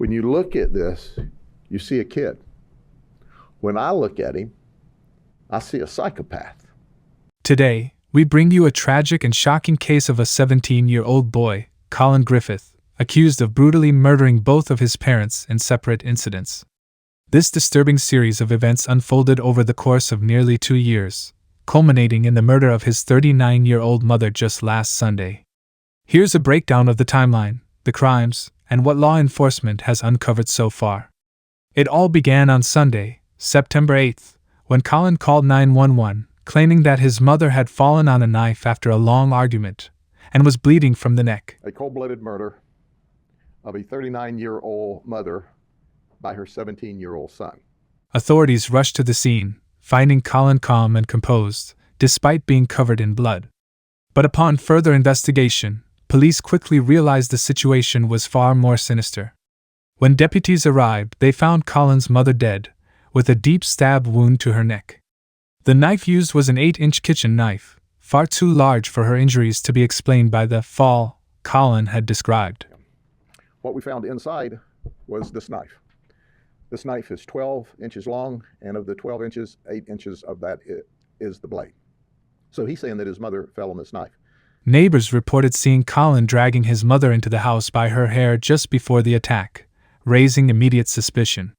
When you look at this, you see a kid. When I look at him, I see a psychopath. Today, we bring you a tragic and shocking case of a 17-year-old boy, Colin Griffith, accused of brutally murdering both of his parents in separate incidents. This disturbing series of events unfolded over the course of nearly 2 years, culminating in the murder of his 39-year-old mother just last Sunday. Here's a breakdown of the timeline, the crimes, and what law enforcement has uncovered so far. It all began on Sunday, September 8th, when Colin called 911, claiming that his mother had fallen on a knife after a long argument and was bleeding from the neck. A cold-blooded murder of a 39-year-old mother by her 17-year-old son. Authorities rushed to the scene, finding Colin calm and composed, despite being covered in blood. But upon further investigation, police quickly realized the situation was far more sinister. When deputies arrived, they found Colin's mother dead, with a deep stab wound to her neck. The knife used was an 8-inch kitchen knife, far too large for her injuries to be explained by the fall Colin had described. What we found inside was this knife. This knife is 12 inches long, and of the 12 inches, 8 inches of that is the blade. So he's saying that his mother fell on this knife. Neighbors reported seeing Colin dragging his mother into the house by her hair just before the attack, raising immediate suspicion.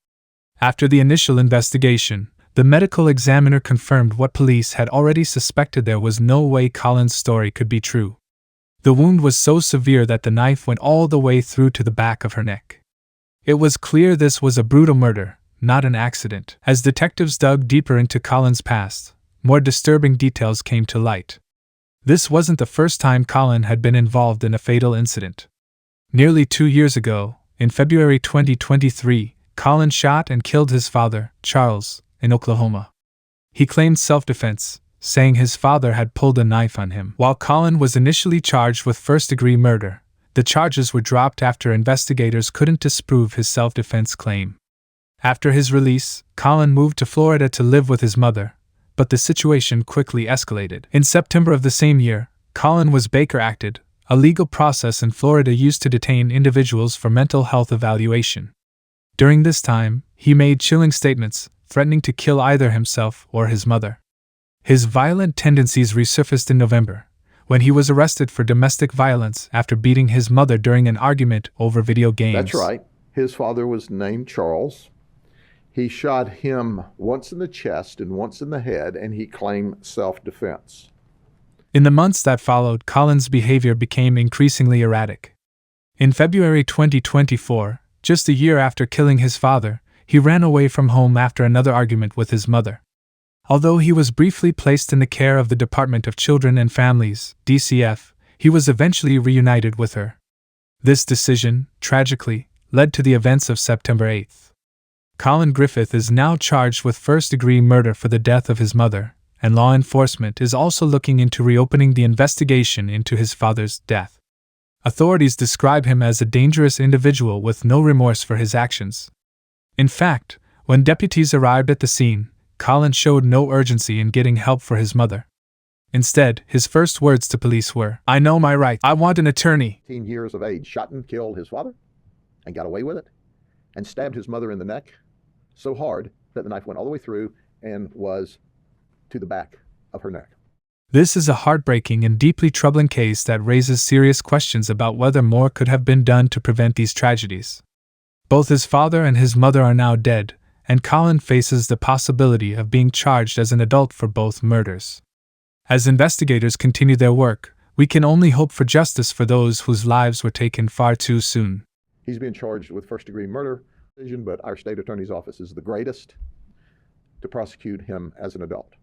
After the initial investigation, the medical examiner confirmed what police had already suspected: there was no way Colin's story could be true. The wound was so severe that the knife went all the way through to the back of her neck. It was clear this was a brutal murder, not an accident. As detectives dug deeper into Colin's past, more disturbing details came to light. This wasn't the first time Colin had been involved in a fatal incident. Nearly 2 years ago, in February 2023, Colin shot and killed his father, Charles, in Oklahoma. He claimed self-defense, saying his father had pulled a knife on him. While Colin was initially charged with first-degree murder, the charges were dropped after investigators couldn't disprove his self-defense claim. After his release, Colin moved to Florida to live with his mother, but the situation quickly escalated. In September of the same year, Colin was Baker Acted, a legal process in Florida used to detain individuals for mental health evaluation. During this time, he made chilling statements, threatening to kill either himself or his mother. His violent tendencies resurfaced in November, when he was arrested for domestic violence after beating his mother during an argument over video games. That's right. His father was named Charles. He shot him once in the chest and once in the head, and he claimed self-defense. In the months that followed, Colin's behavior became increasingly erratic. In February 2024, just a year after killing his father, he ran away from home after another argument with his mother. Although he was briefly placed in the care of the Department of Children and Families, DCF, he was eventually reunited with her. This decision, tragically, led to the events of September 8th. Colin Griffith is now charged with first-degree murder for the death of his mother, and law enforcement is also looking into reopening the investigation into his father's death. Authorities describe him as a dangerous individual with no remorse for his actions. In fact, when deputies arrived at the scene, Colin showed no urgency in getting help for his mother. Instead, his first words to police were, "I know my rights. I want an attorney." 18 years of age, shot and killed his father and got away with it, and stabbed his mother in the neck so hard that the knife went all the way through and was to the back of her neck. This is a heartbreaking and deeply troubling case that raises serious questions about whether more could have been done to prevent these tragedies. Both his father and his mother are now dead, and Colin faces the possibility of being charged as an adult for both murders. As investigators continue their work, we can only hope for justice for those whose lives were taken far too soon. He's being charged with first-degree murder, but our state attorney's office is the greatest to prosecute him as an adult.